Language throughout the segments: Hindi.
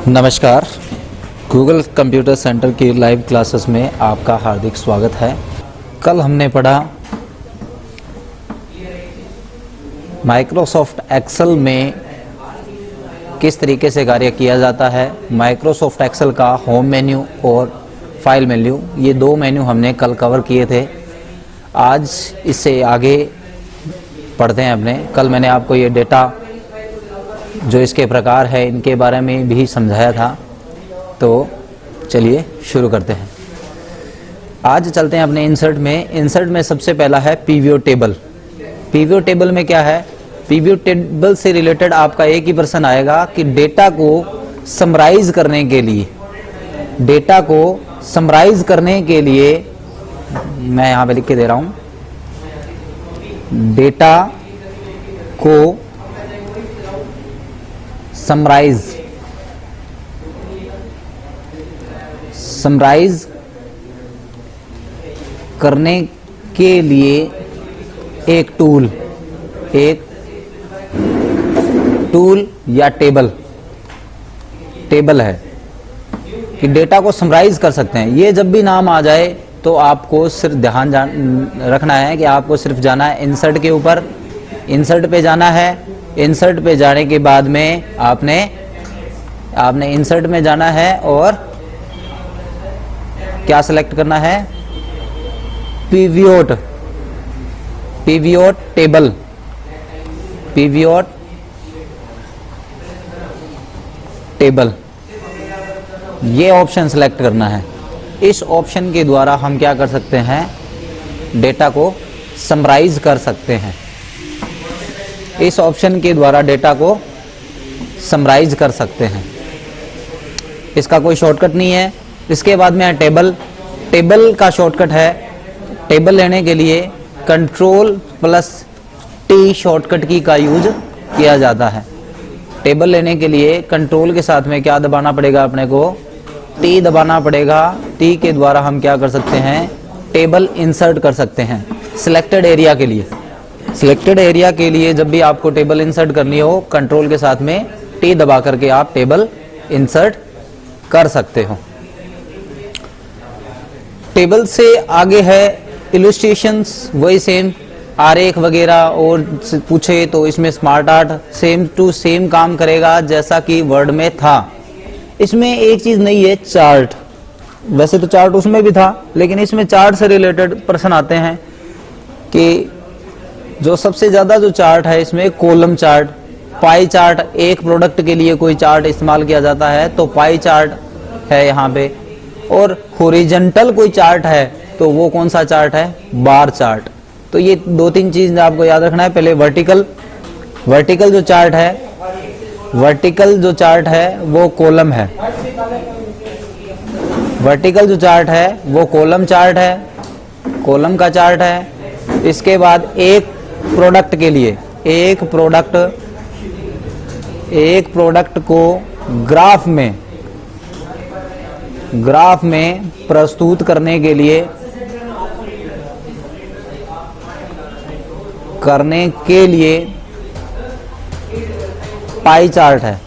नमस्कार, गूगल कंप्यूटर सेंटर की लाइव क्लासेस में आपका हार्दिक स्वागत है। कल हमने पढ़ा माइक्रोसॉफ्ट एक्सेल में किस तरीके से कार्य किया जाता है। माइक्रोसॉफ्ट एक्सेल का होम मेन्यू और फाइल मेन्यू, ये दो मेन्यू हमने कल कवर किए थे। आज इससे आगे पढ़ते हैं अपने। कल मैंने आपको ये डेटा जो इसके प्रकार है इनके बारे में भी समझाया था। तो चलिए शुरू करते हैं। आज चलते हैं अपने इंसर्ट में। इंसर्ट में सबसे पहला है पीवीओ टेबल। पीवीओ टेबल में क्या है? पीवीओ टेबल से रिलेटेड आपका एक ही प्रश्न आएगा कि डेटा को समराइज करने के लिए, डेटा को समराइज करने के लिए, मैं यहां पे लिख के दे रहा हूं, डेटा को समराइज करने के लिए एक टूल या टेबल है कि डेटा को समराइज कर सकते हैं। ये जब भी नाम आ जाए तो आपको सिर्फ ध्यान रखना है कि आपको सिर्फ जाना है इंसर्ट के ऊपर, इंसर्ट पे जाना है। इंसर्ट पे जाने के बाद में आपने इंसर्ट में जाना है और क्या सिलेक्ट करना है? पीवीओट टेबल, पीवीओट टेबल, ये ऑप्शन सिलेक्ट करना है। इस ऑप्शन के द्वारा हम क्या कर सकते हैं? डेटा को समराइज कर सकते हैं। इस ऑप्शन के द्वारा डेटा को समराइज कर सकते हैं। इसका कोई शॉर्टकट नहीं है। इसके बाद में है टेबल। टेबल का शॉर्टकट है, टेबल लेने के लिए Ctrl+T शॉर्टकट की का यूज किया जाता है। टेबल लेने के लिए कंट्रोल के साथ में क्या दबाना पड़ेगा? अपने को T दबाना पड़ेगा। T के द्वारा हम क्या कर सकते हैं? टेबल इंसर्ट कर सकते हैं। सिलेक्टेड एरिया के लिए, सिलेक्टेड एरिया के लिए जब भी आपको टेबल इंसर्ट करनी हो, कंट्रोल के साथ में T दबा करके आप टेबल इंसर्ट कर सकते हो। टेबल से आगे है इलस्ट्रेशंस, वही सेम आरेख वगैरह, और पूछे तो इसमें smart art same to same काम करेगा जैसा कि वर्ड में था। इसमें एक चीज नहीं है, चार्ट। वैसे तो चार्ट उसमें भी था, लेकिन इसमें चार्ट से रिलेटेड प्रश्न आते हैं कि जो सबसे ज्यादा जो चार्ट है इसमें कॉलम चार्ट, पाई चार्ट। एक प्रोडक्ट के लिए कोई चार्ट इस्तेमाल किया जाता है तो पाई चार्ट है यहाँ पे। और हॉरिजॉन्टल कोई चार्ट है तो वो कौन सा चार्ट है? Bar chart. तो ये दो तीन चीज आपको याद रखना है। पहले वर्टिकल जो चार्ट है, वर्टिकल जो चार्ट है वो कॉलम है। वर्टिकल जो चार्ट है वो कॉलम चार्ट है, कॉलम का चार्ट है। इसके बाद एक प्रोडक्ट के लिए, एक प्रोडक्ट को ग्राफ में प्रस्तुत करने के लिए पाई चार्ट है,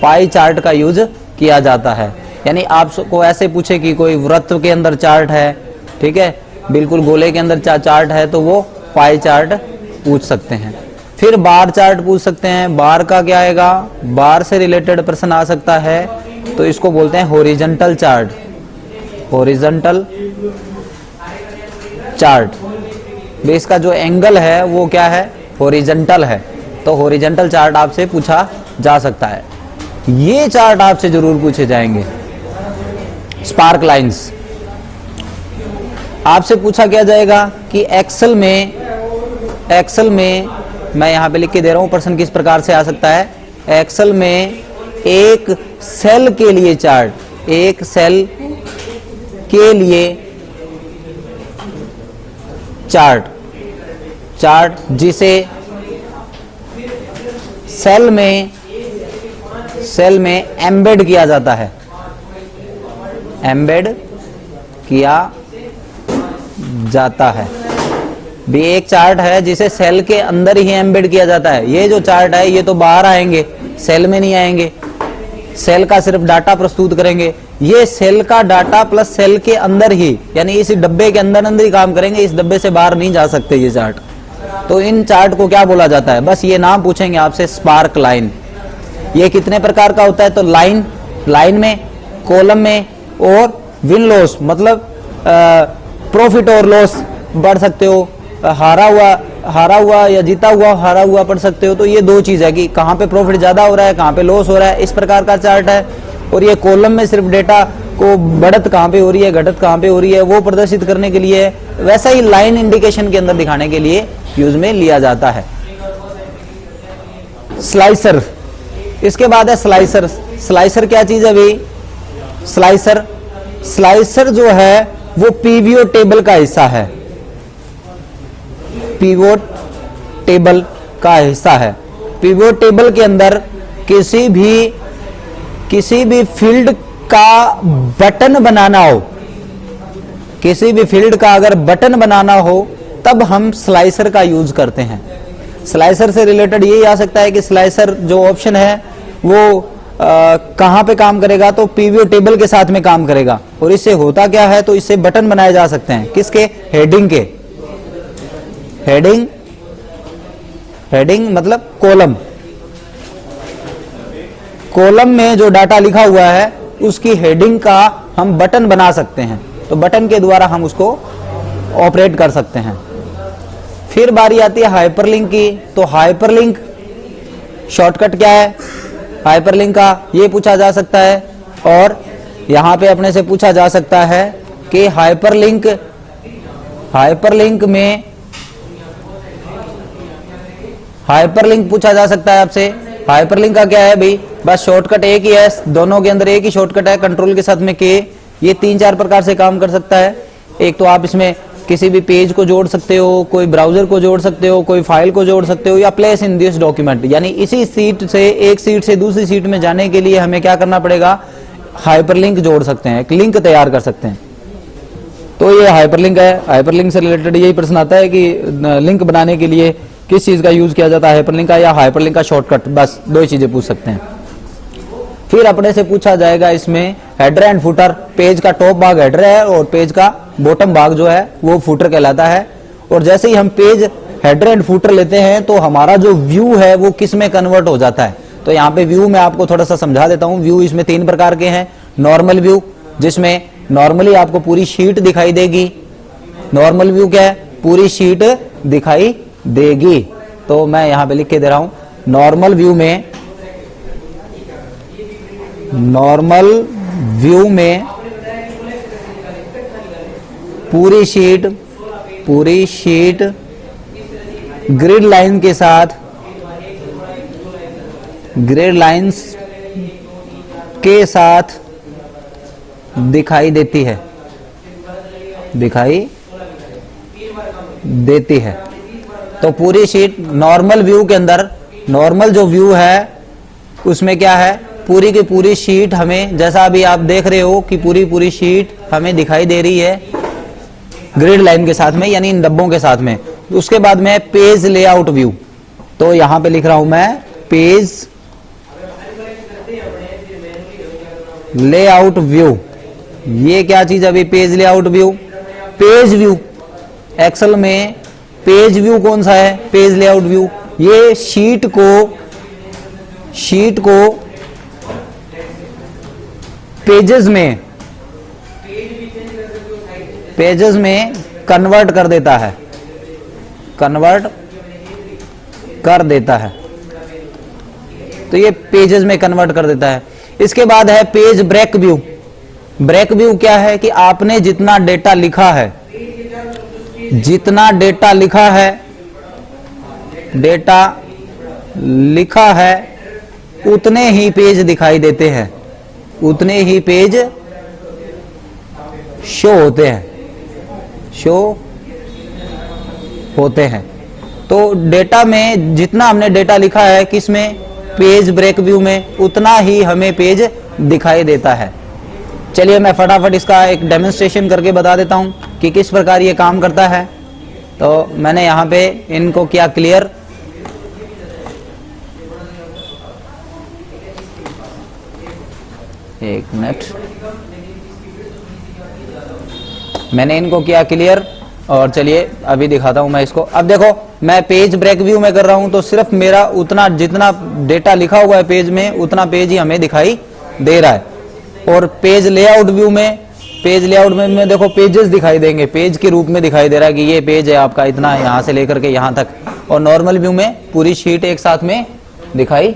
पाई चार्ट का यूज किया जाता है। यानी आपको ऐसे पूछे कि कोई वृत्त के अंदर चार्ट है, ठीक है, बिल्कुल गोले के अंदर चार्ट है, तो वो पाई चार्ट पूछ सकते हैं। फिर बार चार्ट पूछ सकते हैं। बार का क्या आएगा? बार से रिलेटेड प्रश्न आ सकता है, तो इसको बोलते हैं हॉरिजॉन्टल चार्ट। हॉरिजॉन्टल चार्ट, इसका जो एंगल है वो क्या है? हॉरिजॉन्टल है। तो हॉरिजॉन्टल चार्ट आपसे पूछा जा सकता है। ये चार्ट आपसे जरूर पूछे जाएंगे। स्पार्क लाइंस आपसे पूछा क्या जाएगा कि एक्सेल में मैं यहां पे लिख के दे रहा हूं, प्रश्न किस प्रकार से आ सकता है। एक्सेल में एक सेल के लिए चार्ट, एक सेल के लिए चार्ट जिसे सेल में एम्बेड किया जाता है, एम्बेड किया जाता है। भी एक चार्ट है जिसे सेल के अंदर ही एम्बेड किया जाता है। ये जो चार्ट है ये तो बाहर आएंगे, सेल में नहीं आएंगे। सेल का सिर्फ डाटा प्रस्तुत करेंगे। ये सेल का डाटा प्लस सेल के अंदर ही, यानी इस डब्बे के अंदर अंदर ही काम करेंगे, इस डब्बे से बाहर नहीं जा सकते ये चार्ट। तो इन चार्ट को क्या बोला जाता है, बस ये नाम पूछेंगे आपसे, स्पार्क लाइन। ये कितने प्रकार का होता है, तो लाइन में, कॉलम में और विन लॉस, मतलब प्रॉफिट और लॉस पढ़ सकते हो, हारा हुआ या जीता हुआ हारा हुआ पढ़ सकते हो। तो ये दो चीज है कि कहाँ पे प्रॉफिट ज्यादा हो रहा है, कहाँ पे लॉस हो रहा है, इस प्रकार का चार्ट है। और ये कॉलम में सिर्फ डेटा को बढ़त कहाँ पे हो रही है, घटत कहाँ पे हो रही है, वो प्रदर्शित करने के लिए है। वैसा ही लाइन इंडिकेशन के अंदर दिखाने के लिए यूज में लिया जाता है। स्लाइसर, इसके बाद है स्लाइसर। स्लाइसर क्या चीज है भाई, स्लाइसर जो है वो पीवीओ टेबल का हिस्सा है, पीवोट टेबल का हिस्सा है। पीवोट टेबल के अंदर किसी भी फील्ड का बटन बनाना हो, किसी भी फील्ड का अगर बटन बनाना हो तब हम स्लाइसर का यूज करते हैं। स्लाइसर से रिलेटेड ये आ सकता है कि स्लाइसर जो ऑप्शन है वो कहां पे काम करेगा, तो पीवीओ टेबल के साथ में काम करेगा। और इससे होता क्या है, तो इससे बटन बनाए जा सकते हैं, किसके, हेडिंग के। हेडिंग मतलब कॉलम में जो डाटा लिखा हुआ है उसकी हेडिंग का हम बटन बना सकते हैं, तो बटन के द्वारा हम उसको ऑपरेट कर सकते हैं। फिर बारी आती है हाइपरलिंक की। तो हाइपरलिंक शॉर्टकट क्या है हाइपरलिंक का, ये पूछा जा सकता है। और यहां पे अपने से पूछा जा सकता है कि हाइपरलिंक पूछा जा सकता है आपसे। हाइपरलिंक का क्या है भाई, बस शॉर्टकट एक ही है, दोनों के अंदर एक ही शॉर्टकट है, कंट्रोल के साथ में के। ये 3-4 प्रकार से काम कर सकता है। एक तो आप इसमें किसी भी पेज को जोड़ सकते हो, कोई ब्राउजर को जोड़ सकते हो, कोई फाइल को जोड़ सकते हो, या प्लेस इन दिस डॉक्यूमेंट, यानी इसी सीट से एक सीट से दूसरी सीट में जाने के लिए हमें क्या करना पड़ेगा, हाइपरलिंक जोड़ सकते हैं, एक लिंक तैयार कर सकते हैं। तो ये हाइपरलिंक है। हाइपरलिंक से रिलेटेड यही प्रश्न आता है कि लिंक बनाने के लिए किस चीज का यूज किया जाता है, हाइपरलिंक का या हाइपरलिंक का शॉर्टकट, बस दो ही चीजें पूछ सकते हैं। फिर अपने से पूछा जाएगा इसमें हेडर एंड फुटर। पेज का टॉप भाग हेडर है और पेज का बॉटम भाग जो है वो फुटर कहलाता है। और जैसे ही हम पेज हेडर एंड फुटर लेते हैं तो हमारा जो व्यू है वो किस में कन्वर्ट हो जाता है। तो यहाँ पे व्यू में आपको थोड़ा सा समझा देता हूँ। व्यू इसमें 3 प्रकार के हैं। नॉर्मल व्यू, जिसमें नॉर्मली आपको पूरी शीट दिखाई देगी। नॉर्मल व्यू क्या है, पूरी शीट दिखाई देगी। तो मैं यहां पे लिख के दे रहा हूं, नॉर्मल व्यू में पूरी शीट ग्रिड लाइन के साथ, ग्रिड लाइंस के साथ दिखाई देती है। तो पूरी शीट नॉर्मल व्यू के अंदर, नॉर्मल जो व्यू है उसमें क्या है, पूरी की पूरी शीट हमें, जैसा अभी आप देख रहे हो कि पूरी शीट हमें दिखाई दे रही है ग्रिड लाइन के साथ में, यानी इन डब्बों के साथ में। उसके बाद में पेज लेआउट व्यू। तो यहां पे लिख रहा हूं मैं पेज लेआउट व्यू। ये क्या चीज है अभी, page layout view. Page view Excel में पेज व्यू कौन सा है, पेज लेआउट व्यू। ये शीट को पेजेस में कन्वर्ट कर देता है, तो ये पेजेस में कन्वर्ट कर देता है। इसके बाद है page break view. Break view क्या है कि आपने जितना डेटा लिखा है उतने ही पेज दिखाई देते हैं, उतने ही पेज शो होते हैं। तो डेटा में जितना हमने डेटा लिखा है किसमें, पेज ब्रेक व्यू में, उतना ही हमें पेज दिखाई देता है। चलिए मैं फटाफट इसका एक डेमोन्स्ट्रेशन करके बता देता हूं कि किस प्रकार ये काम करता है। तो मैंने यहां पे इनको किया क्लियर। एक मिनट, मैंने इनको किया क्लियर और चलिए अभी दिखाता हूं मैं इसको। अब देखो मैं पेज ब्रेक व्यू में कर रहा हूं तो सिर्फ मेरा उतना जितना डेटा लिखा हुआ है पेज में उतना पेज ही हमें दिखाई दे रहा है। और पेज लेआउट व्यू में, पेज लेआउट में देखो पेजेस दिखाई देंगे, पेज के रूप में दिखाई दे रहा है कि ये पेज है आपका इतना, यहां से लेकर के यहां तक। और नॉर्मल व्यू में पूरी शीट एक साथ में दिखाई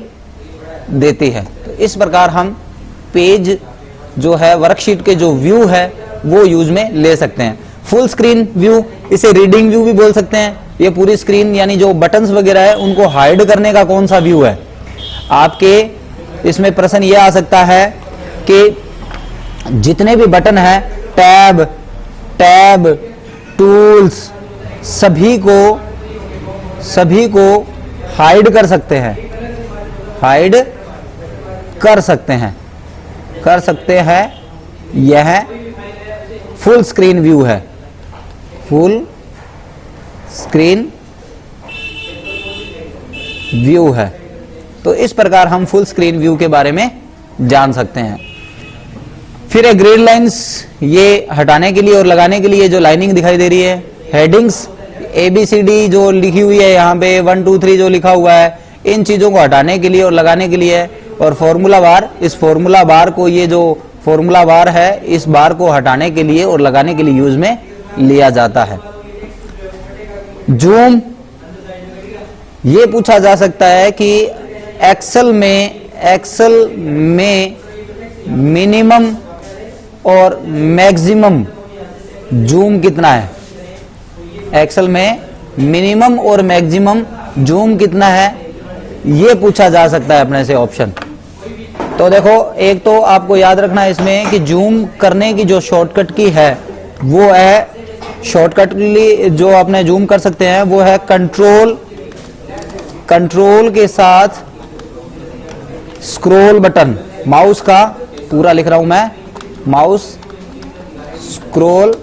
देती है। तो इस प्रकार हम पेज जो है वर्कशीट के जो व्यू है वो यूज में ले सकते हैं। फुल स्क्रीन व्यू, इसे रीडिंग व्यू भी बोल सकते हैं। ये पूरी स्क्रीन यानी जो बटन्स वगैरह है उनको हाइड करने का कौन सा व्यू है। आपके इसमें प्रश्न ये आ सकता है कि जितने भी बटन है, टैब, टूल्स, सभी को हाइड कर सकते हैं, हाइड कर सकते हैं। यह फुल स्क्रीन व्यू है, फुल स्क्रीन व्यू है। तो इस प्रकार हम फुल स्क्रीन व्यू के बारे में जान सकते हैं। फिर है ग्रिड लाइंस, ये हटाने के लिए और लगाने के लिए जो लाइनिंग दिखाई दे रही है। हेडिंग्स ABCD जो लिखी हुई है यहाँ पे 1 2 3 जो लिखा हुआ है, इन चीजों को हटाने के लिए और लगाने के लिए है। और फॉर्मूला बार, इस फॉर्मूला बार को, ये जो फॉर्मूला बार है इस बार को हटाने के लिए और लगाने के लिए यूज में लिया जाता है। जूम, ये पूछा जा सकता है कि एक्सेल में मिनिमम और मैक्सिमम जूम कितना है। एक्सेल में मिनिमम और मैक्सिमम जूम कितना है, ये पूछा जा सकता है अपने से ऑप्शन। तो देखो एक तो आपको याद रखना है इसमें कि जूम करने की जो शॉर्टकट की है वो है, शॉर्टकट के लिए जो अपने जूम कर सकते हैं वो है कंट्रोल के साथ स्क्रॉल बटन, माउस का पूरा लिख रहा हूं मैं, माउस स्क्रॉल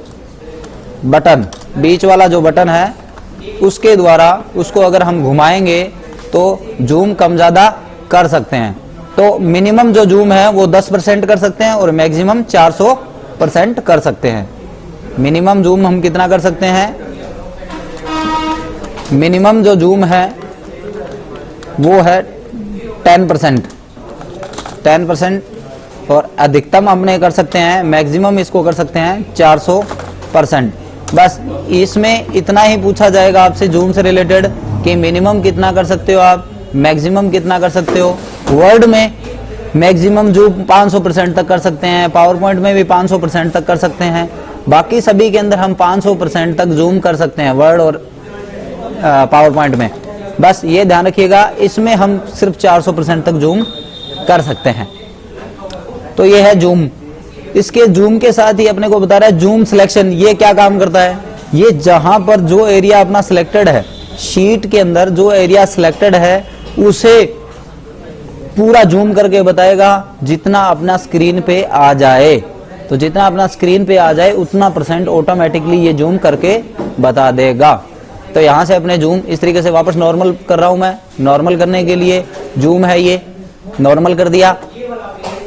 बटन, बीच वाला जो बटन है उसके द्वारा उसको अगर हम घुमाएंगे तो जूम कम ज्यादा कर सकते हैं। तो मिनिमम जो जूम है वो 10% कर सकते हैं और मैक्सिमम 400% कर सकते हैं। मिनिमम जूम हम कितना कर सकते हैं, मिनिमम जो जूम है वो है 10% और अधिकतम हमने कर सकते हैं, मैक्सिमम इसको कर सकते हैं 400%। बस इसमें इतना ही पूछा जाएगा आपसे जूम से रिलेटेड कि मिनिमम कितना कर सकते हो आप, मैक्सिमम कितना कर सकते हो। वर्ड में मैक्सिमम जूम 500% तक कर सकते हैं, पावर पॉइंट में भी 500% तक कर सकते हैं, बाकी सभी के अंदर हम 500% तक जूम कर सकते हैं वर्ड और पावर पॉइंट में। बस ये ध्यान रखिएगा, इसमें हम सिर्फ 400% तक जूम कर सकते हैं। तो ये है जूम। इसके जूम के साथ ही अपने को बता रहा है जूम सिलेक्शन, ये क्या काम करता है, ये जहां पर जो एरिया अपना सिलेक्टेड है, शीट के अंदर जो एरिया सिलेक्टेड है उसे पूरा जूम करके बताएगा जितना अपना स्क्रीन पे आ जाए। तो जितना अपना स्क्रीन पे आ जाए उतना % ऑटोमेटिकली ये जूम करके बता देगा। तो यहां से अपने जूम इस तरीके से वापस नॉर्मल कर रहा हूं मैं, नॉर्मल करने के लिए जूम है ये, नॉर्मल कर दिया।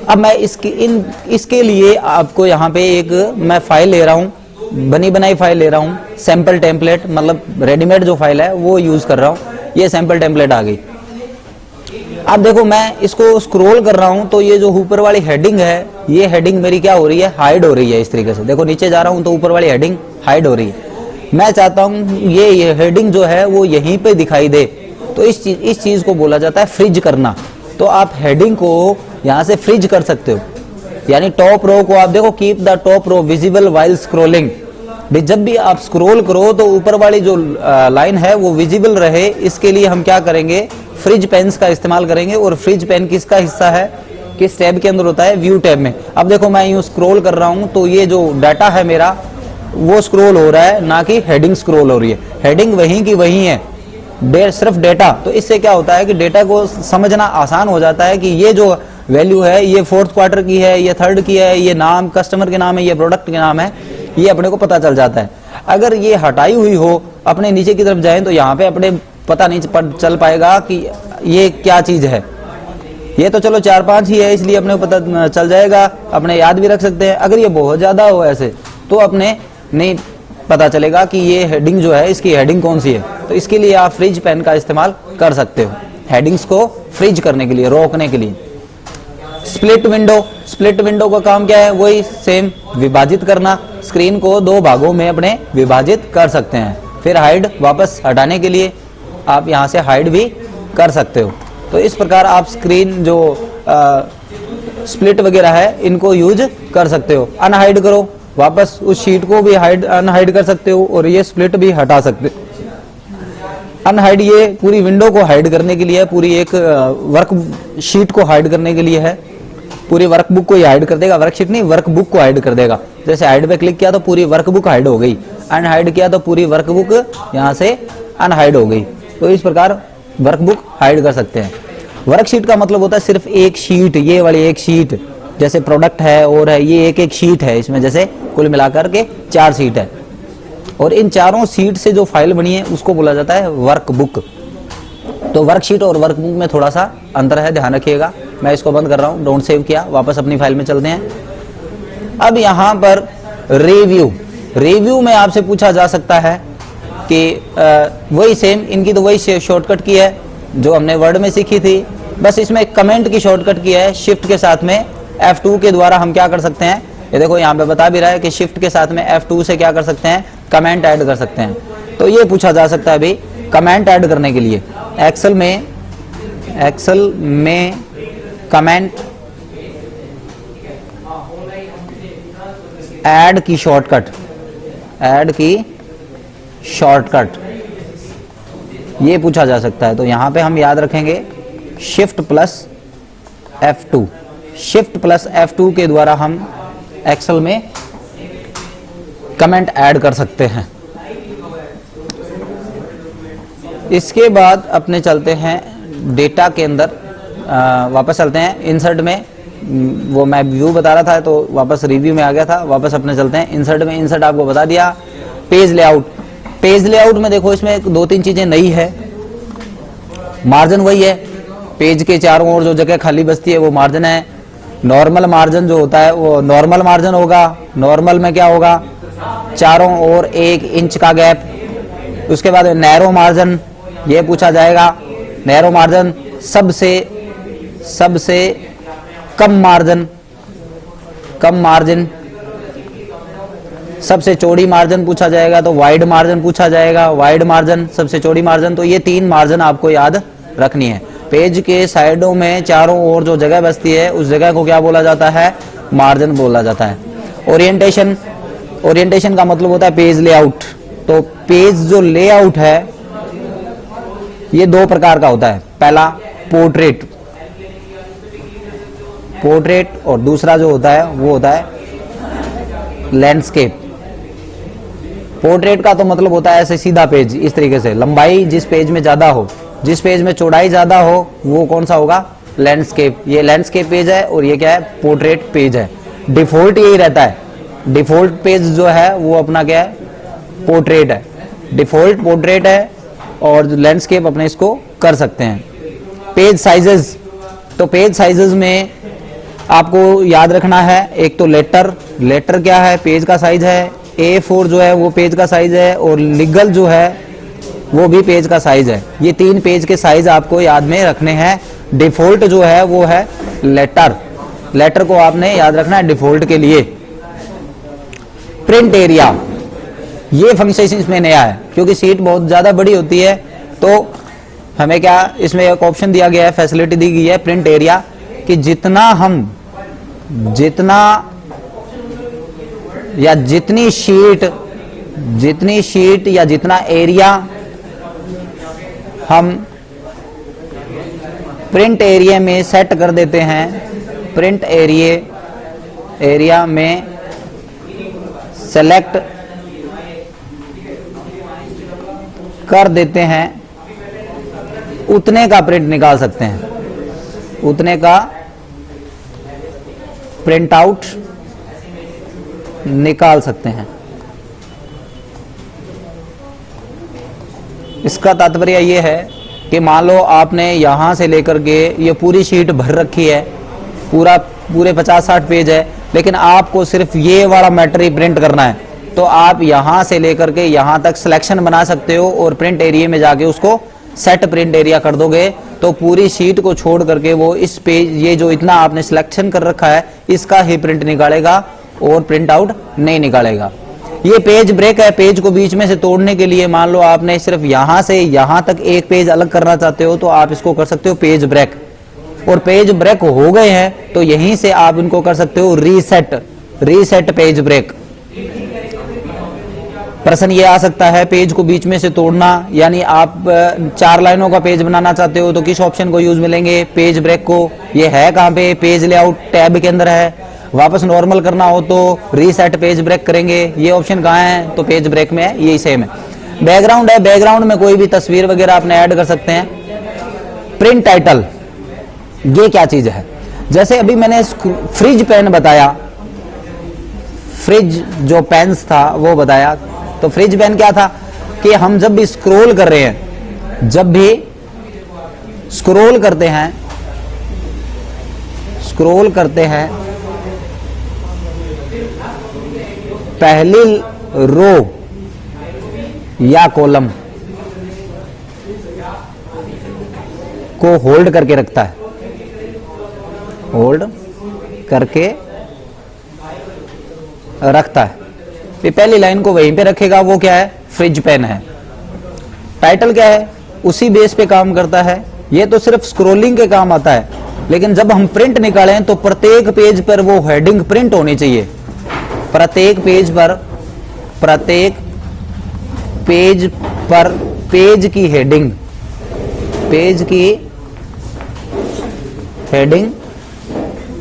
अब मैं इसके लिए आपको यहाँ पे एक मैं फाइल ले रहा हूँ, बनी बनाई फाइल ले रहा हूँ, सैंपल टेम्पलेट, मतलब रेडीमेड जो फाइल है वो यूज कर रहा हूँ। ये सैंपल टेम्पलेट आ गई। अब देखो मैं इसको स्क्रॉल कर रहा हूँ तो ये जो ऊपर वाली हेडिंग है, ये हेडिंग मेरी क्या हो रही है, हाइड हो रही है। इस तरीके से देखो नीचे जा रहा हूँ तो ऊपर वाली हेडिंग हाइड हो रही है। मैं चाहता हूँ ये हेडिंग जो है वो यहीं पे दिखाई दे, तो इस चीज को बोला जाता है फ्रीज करना। तो आप हेडिंग को यहाँ से फ्रीज कर सकते हो, यानी टॉप रो को आप देखो, keep the top row visible while scrolling. जब भी आप स्क्रॉल करो तो ऊपर वाली जो लाइन है वो विजिबल रहे, इसके लिए हम क्या करेंगे, फ्रिज पेन्स का इस्तेमाल करेंगे। और फ्रिज पेन किसका हिस्सा है, किस टैब के अंदर होता है, व्यू टैब में। अब देखो मैं यूं स्क्रॉल कर रहा हूं तो ये जो डाटा है मेरा वो स्क्रॉल हो रहा है, ना कि हेडिंग स्क्रॉल हो रही है। हेडिंग वहीं की वहीं है, सिर्फ डेटा। तो इससे क्या होता है कि डेटा को समझना आसान हो जाता है कि ये जो वैल्यू है ये 4th क्वार्टर की है, ये 3rd की है, ये नाम कस्टमर के नाम है, ये प्रोडक्ट के नाम है, ये अपने को पता चल जाता है। अगर ये हटाई हुई हो, अपने नीचे की तरफ जाएं तो यहाँ पे अपने पता नहीं चल पाएगा कि ये क्या चीज है। ये तो चलो 4-5 ही है, इसलिए अपने को पता चल जाएगा, अपने याद भी रख सकते हैं। अगर ये बहुत ज्यादा हो ऐसे तो अपने नहीं पता चलेगा कि ये हेडिंग जो है इसकी हेडिंग कौन सी है। तो इसके लिए आप फ्रीज पेन का इस्तेमाल कर सकते हो, हेडिंग्स को फ्रीज करने के लिए, रोकने के लिए। स्प्लिट विंडो, स्प्लिट विंडो का काम क्या है? वही सेम, विभाजित करना, स्क्रीन को 2 भागों में अपने विभाजित कर सकते हैं। फिर हाइड, वापस हटाने के लिए आप यहां से हाइड भी कर सकते हो। तो इस प्रकार आप स्क्रीन जो स्प्लिट वगैरह है इनको यूज कर सकते हो। अनहाइड करो, वापस उस शीट को भी हाइड अनहाइड कर सकते हो और ये स्प्लिट भी हटा सकते हो। अनहाइड ये पूरी विंडो को हाइड करने के लिए है, पूरी एक वर्क शीट को हाइड करने के लिए है, पूरी वर्कबुक को हाइड कर देगा, वर्कशीट नहीं वर्कबुक को हाइड कर देगा। जैसे हाइड पे क्लिक किया तो पूरी वर्कबुक हाइड हो गई, अनहाइड किया तो पूरी वर्कबुक यहाँ से अनहाइड हो गई। तो इस प्रकार वर्कबुक हाइड कर सकते हैं। वर्कशीट का मतलब होता है सिर्फ एक शीट, ये वाली एक शीट, जैसे प्रोडक्ट है और है, ये एक एक शीट है, इसमें जैसे कुल मिलाकर के 4 शीट है और इन चारों शीट से जो फाइल बनी है उसको बोला जाता है वर्कबुक। तो वर्कशीट और वर्कबुक में थोड़ा सा अंतर है, ध्यान रखिएगा। मैं इसको बंद कर रहा हूं, डोंट सेव किया, वापस अपनी फाइल में चलते हैं। अब यहां पर रिव्यू, रिव्यू में आपसे पूछा जा सकता है कि वही सेम, इनकी तो वही शॉर्टकट की है जो हमने वर्ड में सीखी थी, बस इसमें कमेंट की शॉर्टकट की है। शिफ्ट के साथ में F2 के द्वारा हम क्या कर सकते हैं, ये देखो यहाँ पे बता भी रहा है कि शिफ्ट के साथ में F2 से क्या कर सकते हैं, कमेंट ऐड कर सकते हैं। तो ये पूछा जा सकता है अभी, कमेंट ऐड करने के लिए एक्सेल में कमेंट ऐड की शॉर्टकट ये पूछा जा सकता है। तो यहां पे हम याद रखेंगे shift plus F2, shift plus F2 के द्वारा हम एक्सेल में कमेंट ऐड कर सकते हैं। इसके बाद अपने चलते हैं डेटा के अंदर, वापस चलते हैं इंसर्ट में। वो मैं व्यू बता रहा था तो वापस रिव्यू में आ गया था, वापस अपने चलते हैं इंसर्ट में। इंसर्ट आपको बता दिया। पेज लेआउट, पेज लेआउट में देखो इसमें 2-3 चीजें नई है। मार्जिन वही है, पेज के चारों ओर जो जगह खाली बचती है वो मार्जिन है। नॉर्मल मार्जिन जो होता है वो नॉर्मल मार्जिन होगा। नॉर्मल में क्या होगा, चारों ओर 1 इंच का गैप। उसके बाद नैरो मार्जिन, ये पूछा जाएगा। नैरो मार्जिन सबसे कम मार्जिन, सबसे चौड़ी मार्जिन पूछा जाएगा तो वाइड मार्जिन पूछा जाएगा। वाइड मार्जिन, सबसे चौड़ी मार्जिन। तो ये 3 मार्जिन आपको याद रखनी है। पेज के साइडों में चारों ओर जो जगह बचती है उस जगह को क्या बोला जाता है, मार्जिन बोला जाता है। ओरिएंटेशन, ओरिएंटेशन का मतलब होता है पेज लेआउट। तो पेज जो लेआउट है ये 2 प्रकार का होता है। पहला पोर्ट्रेट और दूसरा जो होता है वो होता है लैंडस्केप। पोर्ट्रेट का तो मतलब होता है ऐसे सीधा पेज, इस तरीके से लंबाई जिस पेज में ज्यादा हो, जिस पेज में चौड़ाई ज्यादा हो वो कौन सा होगा, लैंडस्केप। ये लैंडस्केप पेज है और ये क्या है, पोर्ट्रेट पेज है। डिफॉल्ट यही रहता है, डिफॉल्ट पेज जो है वो अपना क्या है, पोर्ट्रेट है। डिफॉल्ट पोर्ट्रेट है और लैंडस्केप अपने इसको कर सकते हैं। पेज साइजेस, तो पेज साइजेस में आपको याद रखना है, एक तो लेटर क्या है, पेज का साइज है। A4 जो है वो पेज का साइज है और लीगल जो है वो भी पेज का साइज है। ये 3 पेज के साइज आपको याद में रखने हैं। डिफॉल्ट जो है वो है लेटर को आपने याद रखना है डिफॉल्ट के लिए। प्रिंट एरिया, ये फंक्शन इसमें नया है क्योंकि सीट बहुत ज्यादा बड़ी होती है तो हमें क्या इसमें एक ऑप्शन दिया गया है, फैसिलिटी दी गई है प्रिंट एरिया, कि जितना जितनी शीट या जितना एरिया हम प्रिंट एरिया में सेट कर देते हैं, प्रिंट एरिया में सेलेक्ट कर देते हैं, उतने का प्रिंट निकाल सकते हैं, उतने का प्रिंट आउट निकाल सकते हैं। इसका तात्पर्य यह है कि मान लो आपने यहां से लेकर के ये पूरी शीट भर रखी है, पूरे 50-60 पेज है, लेकिन आपको सिर्फ ये वाला मैटर ही प्रिंट करना है, तो आप यहां से लेकर के यहां तक सिलेक्शन बना सकते हो और प्रिंट एरिया में जाके उसको सेट प्रिंट एरिया कर दोगे, तो पूरी शीट को छोड़ करके वो इस पेज, ये जो इतना आपने सिलेक्शन कर रखा है, इसका ही प्रिंट निकालेगा और प्रिंट आउट नहीं निकालेगा। ये पेज ब्रेक है, पेज को बीच में से तोड़ने के लिए मान लो आपने सिर्फ यहां से यहां तक एक पेज अलग करना चाहते हो, तो आप इसको कर सकते हो पेज ब्रेक, और पेज ब्रेक हो गए हैं तो यहीं से आप इनको कर सकते हो रीसेट पेज ब्रेक। प्रश्न ये आ सकता है पेज को बीच में से तोड़ना, यानी आप 4 लाइनों का पेज बनाना चाहते हो तो किस ऑप्शन को यूज मिलेंगे? पेज ब्रेक को। ये है कहां पे? पेज लेआउट टैब के अंदर है। वापस नॉर्मल करना हो तो रीसेट पेज ब्रेक करेंगे। ये ऑप्शन कहां है? तो पेज ब्रेक में है, यही सेम है। बैकग्राउंड है, बैकग्राउंड में कोई भी तस्वीर वगैरह आपने ऐड कर सकते हैं। प्रिंट टाइटल, ये क्या चीज है? जैसे अभी मैंने फ्रिज पेन बताया, फ्रिज जो पेन्स था वो बताया, तो फ्रिज पेन क्या था कि हम जब भी स्क्रॉल कर रहे हैं, जब भी स्क्रॉल करते हैं पहली रो या कॉलम को होल्ड करके रखता है, होल्ड करके रखता है। ये पहली लाइन को वहीं पे रखेगा, वो क्या है? फ्रिज पेन है। टाइटल क्या है? उसी बेस पे काम करता है। ये तो सिर्फ स्क्रॉलिंग के काम आता है, लेकिन जब हम प्रिंट निकालें तो प्रत्येक पेज पर वो हेडिंग प्रिंट होनी चाहिए। प्रत्येक पेज पर पेज की हेडिंग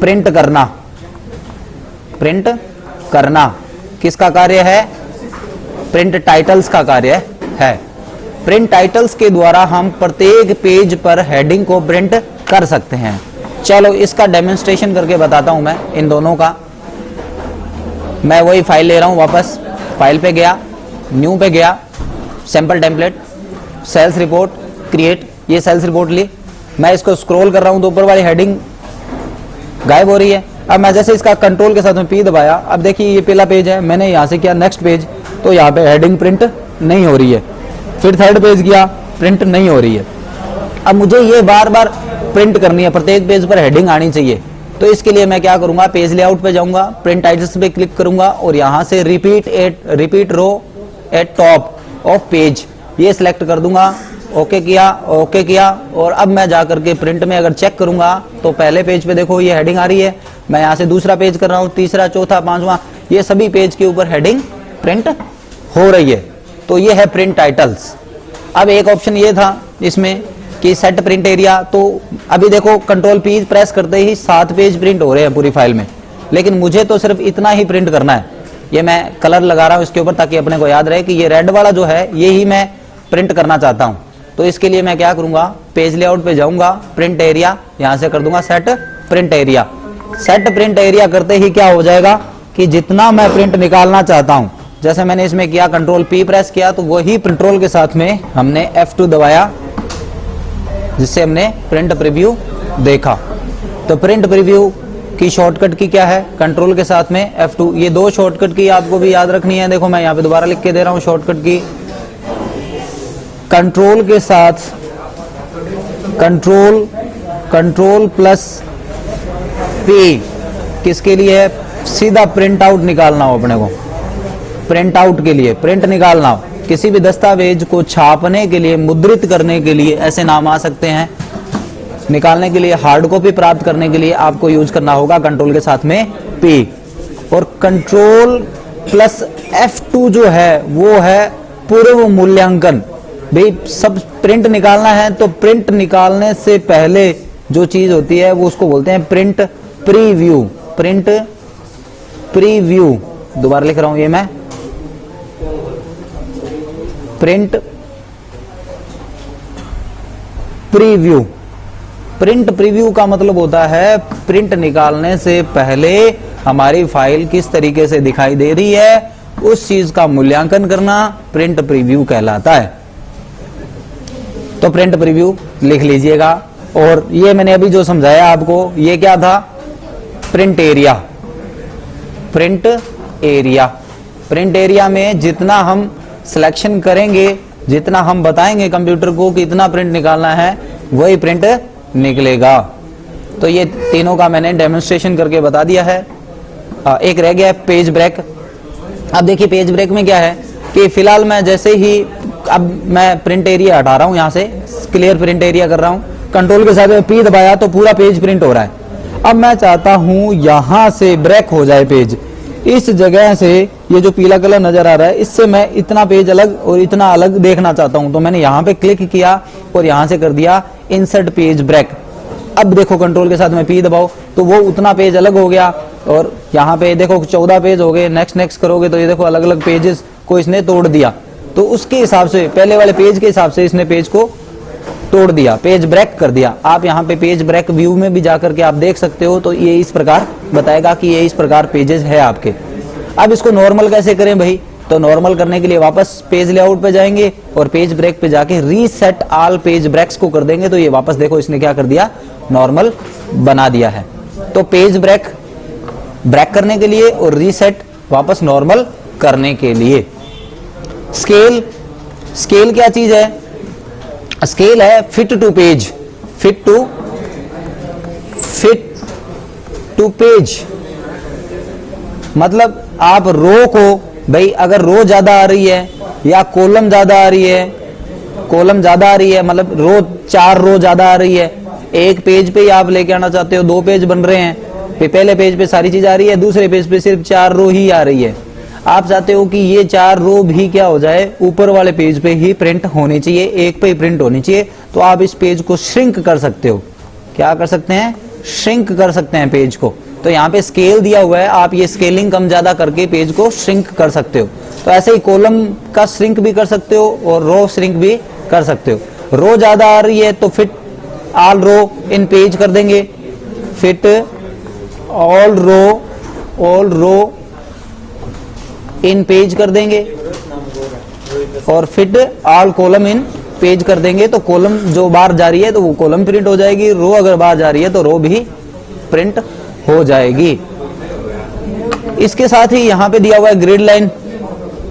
प्रिंट करना किसका कार्य है? प्रिंट टाइटल्स का कार्य है। प्रिंट टाइटल्स के द्वारा हम प्रत्येक पेज पर हेडिंग को प्रिंट कर सकते हैं। चलो इसका डेमोन्स्ट्रेशन करके बताता हूं मैं इन दोनों का। मैं वही फाइल ले रहा हूं, वापस फाइल पे गया, न्यू पे गया, sample template, sales report, create, ये सेल्स रिपोर्ट ली। मैं इसको स्क्रॉल कर रहा हूं तो ऊपर वाली हेडिंग गायब हो रही है। अब मैं जैसे इसका कंट्रोल के साथ में पी दबाया, अब देखिए ये पहला पेज है, मैंने यहां से किया नेक्स्ट पेज, तो यहाँ पे हेडिंग प्रिंट नहीं हो रही है। फिर थर्ड पेज किया, प्रिंट नहीं हो रही है। अब मुझे ये बार बार प्रिंट करनी है, प्रत्येक पेज पर हेडिंग आनी चाहिए। तो इसके लिए मैं क्या करूंगा? पेज लेआउट पे जाऊंगा, प्रिंट टाइटल्स पे क्लिक करूंगा और यहां से repeat row at top of page ये सिलेक्ट कर दूंगा। ओके किया और अब मैं जाकर के प्रिंट में अगर चेक करूंगा तो पहले पेज पे देखो ये हेडिंग आ रही है। मैं यहां से दूसरा पेज कर रहा हूं, तीसरा, चौथा, पांचवा, ये सभी पेज के ऊपर हेडिंग प्रिंट हो रही है। तो ये है प्रिंट टाइटल्स। अब एक ऑप्शन ये था इसमें कि सेट प्रिंट एरिया, तो अभी देखो कंट्रोल पी प्रेस करते ही 7 पेज प्रिंट हो रहे हैं पूरी फाइल में, लेकिन मुझे तो सिर्फ इतना ही प्रिंट करना है। ये मैं कलर लगा रहा हूं इसके ऊपर ताकि अपने को याद रहे कि ये रेड वाला जो है ये ही मैं प्रिंट करना चाहता हूं। तो इसके लिए मैं क्या करूंगा? पेज लेआउट पे जाऊंगा, प्रिंट एरिया, यहां से कर दूंगा set print area. Set print area करते ही क्या हो जाएगा कि जितना मैं प्रिंट निकालना चाहता हूं, जैसे मैंने इसमें किया कंट्रोल पी प्रेस किया तो वही कंट्रोल के साथ में हमने F2 दबाया जिससे हमने प्रिंट प्रीव्यू देखा। तो प्रिंट प्रीव्यू की शॉर्टकट की क्या है? कंट्रोल के साथ में F2। ये 2 शॉर्टकट की आपको भी याद रखनी है। देखो मैं यहां पे दोबारा लिख के दे रहा हूं शॉर्टकट की। कंट्रोल के साथ कंट्रोल प्लस P किसके लिए है? सीधा प्रिंट आउट निकालना हो अपने को। प्रिंट आउट के लिए प्रिंट निकालना हो, किसी भी दस्तावेज को छापने के लिए, मुद्रित करने के लिए, ऐसे नाम आ सकते हैं। निकालने के लिए, हार्ड कॉपी प्राप्त करने के लिए आपको यूज करना होगा कंट्रोल के साथ में P। और कंट्रोल प्लस F2 जो है वो है पूर्व मूल्यांकन। भाई सब प्रिंट निकालना है तो प्रिंट निकालने से पहले जो चीज होती है वो उसको बोलते हैं प्रिंट प्रीव्यू। प्रिंट प्रीव्यू, दोबारा लिख रहा हूं ये मैं, प्रिंट प्रीव्यू। प्रिंट प्रीव्यू का मतलब होता है प्रिंट निकालने से पहले हमारी फाइल किस तरीके से दिखाई दे रही है उस चीज का मूल्यांकन करना प्रिंट प्रीव्यू कहलाता है। तो प्रिंट प्रीव्यू लिख लीजिएगा। और ये मैंने अभी जो समझाया आपको, ये क्या था, print area. Print area, print area में जितना हम सिलेक्शन करेंगे, जितना हम बताएंगे कंप्यूटर को कि इतना प्रिंट निकालना है, वही प्रिंट निकलेगा। तो ये तीनों का मैंने डेमोन्स्ट्रेशन करके बता दिया है। एक रह गया है पेज ब्रेक। अब देखिए पेज ब्रेक में क्या है कि फिलहाल मैं जैसे ही, अब मैं प्रिंट एरिया हटा रहा हूं, यहां से क्लियर प्रिंट एरिया कर रहा हूं, कंट्रोल के साथ पी दबाया तो पूरा पेज प्रिंट हो रहा है। अब मैं चाहता हूं यहां से ब्रेक हो जाए पेज, इस जगह से ये जो पीला कलर नजर आ रहा है, इससे मैं इतना पेज अलग और इतना अलग देखना चाहता हूं। तो मैंने यहां पे क्लिक किया और यहां से कर दिया इंसर्ट पेज ब्रेक। अब देखो कंट्रोल के साथ में पी दबाओ तो वो उतना पेज अलग हो गया, और यहाँ पे देखो 14 पेज हो गए। नेक्स्ट नेक्स्ट करोगे तो ये देखो अलग अलग पेजेस को इसने तोड़ दिया। तो उसके हिसाब से, पहले वाले पेज के हिसाब से इसने पेज को तोड़ दिया, पेज ब्रेक कर दिया। आप यहाँ पे पेज ब्रेक व्यू में भी जाकर के आप देख सकते हो। तो ये इस प्रकार बताएगा कि ये इस प्रकार पेजेस है आपके। अब इसको नॉर्मल कैसे करें भाई, तो नॉर्मल करने के लिए वापस पेज लेआउट पे जाएंगे और पेज ब्रेक पे जाके रीसेट ऑल पेज ब्रेक्स को कर देंगे। तो ये वापस देखो इसने क्या कर दिया, नॉर्मल बना दिया है। तो पेज ब्रेक ब्रेक करने के लिए और रीसेट वापस नॉर्मल करने के लिए। स्केल, स्केल क्या चीज है, स्केल है fit to page, fit to page. मतलब आप रो को, भाई अगर रो ज्यादा आ रही है या कॉलम ज्यादा आ रही है, कॉलम ज्यादा आ रही है मतलब रो, 4 रो ज्यादा आ रही है, एक पेज पे ही आप लेके आना चाहते हो, 2 पेज बन रहे हैं, पहले पेज पे सारी चीज आ रही है, दूसरे पेज पे सिर्फ 4 रो ही आ रही है। आप चाहते हो कि ये 4 रो भी क्या हो जाए, ऊपर वाले पेज पे ही प्रिंट होनी चाहिए, एक पे ही प्रिंट होनी चाहिए। तो आप इस पेज को श्रिंक कर सकते हो। क्या कर सकते हैं, श्रिंक कर सकते हैं पेज को। तो यहाँ पे स्केल दिया हुआ है, आप ये स्केलिंग कम ज्यादा करके पेज को श्रिंक कर सकते हो। तो ऐसे ही कॉलम का श्रिंक भी कर सकते हो और रो श्रिंक भी कर सकते हो। रो ज्यादा आ रही है तो fit all row in page कर देंगे, fit all row in page कर देंगे, और fit all column in page कर देंगे। तो कॉलम जो बाहर जा रही है तो वो कॉलम प्रिंट हो जाएगी, रो अगर बाहर जा रही है तो रो भी प्रिंट हो जाएगी। इसके साथ ही यहाँ पे दिया हुआ है ग्रिड लाइन,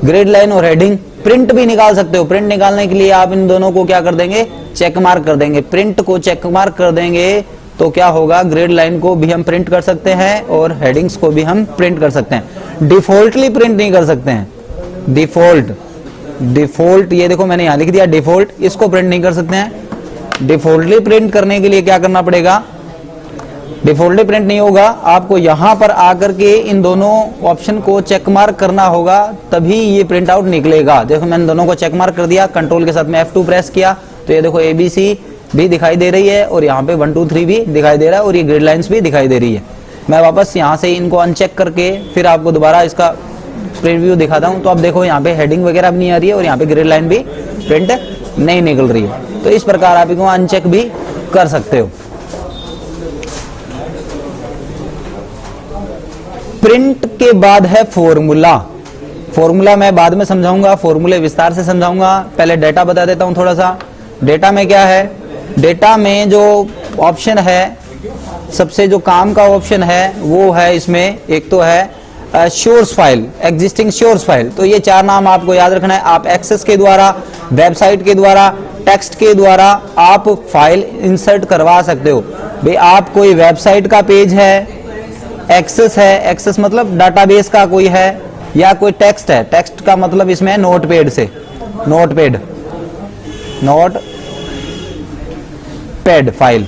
ग्रिड लाइन और हेडिंग। प्रिंट भी निकाल सकते हो। प्रिंट निकालने के लिए आप इन दोनों को क्या कर देंगे, चेक मार्क कर देंगे। प्रिंट को चेक मार्क कर देंगे तो क्या होगा, ग्रिड लाइन को भी हम प्रिंट कर सकते हैं और हेडिंग्स को भी हम प्रिंट कर सकते हैं। डिफॉल्टली प्रिंट नहीं कर सकते हैं, डिफॉल्ट ये देखो मैंने यहां लिख दिया डिफॉल्ट, इसको प्रिंट नहीं कर सकते हैं। डिफॉल्टली प्रिंट करने के लिए क्या करना पड़ेगा, डिफॉल्टली प्रिंट नहीं होगा, आपको यहां पर आकर के इन दोनों ऑप्शन को चेक मार्क करना होगा, तभी ये प्रिंट आउट निकलेगा। देखो मैंने दोनों को चेक मार्क कर दिया, कंट्रोल के साथ में F2 प्रेस किया तो ये देखो ABC भी दिखाई दे रही है और यहाँ पे 1 2 3 भी दिखाई दे रहा है और ये ग्रिड लाइंस भी दिखाई दे रही है। मैं वापस यहाँ से इनको अनचेक करके फिर आपको दोबारा इसका प्रीव्यू दिखाता हूँ। तो अब देखो यहाँ पे हेडिंग वगैरह भी नहीं आ रही है और यहाँ पे ग्रिड लाइन भी प्रिंट नहीं निकल रही है। तो इस प्रकार आप इनको अनचेक भी कर सकते हो। प्रिंट के बाद है फॉर्मूला। फॉर्मूला मैं बाद में समझाऊंगा, फॉर्मूले विस्तार से समझाऊंगा। पहले डेटा बता देता हूं थोड़ा सा। डेटा में क्या है, डेटा में जो ऑप्शन है, सबसे जो काम का ऑप्शन है वो है इसमें, एक तो है source file, existing source file. तो ये 4 नाम आपको याद रखना है। आप एक्सेस के द्वारा, वेबसाइट के द्वारा, टेक्स्ट के द्वारा आप फाइल इंसर्ट करवा सकते हो। भाई आप कोई वेबसाइट का पेज है, एक्सेस है, एक्सेस मतलब डाटाबेस का कोई है, या कोई टेक्स्ट है, टेक्स्ट का मतलब इसमें नोटपैड से, नोटपैड फाइल,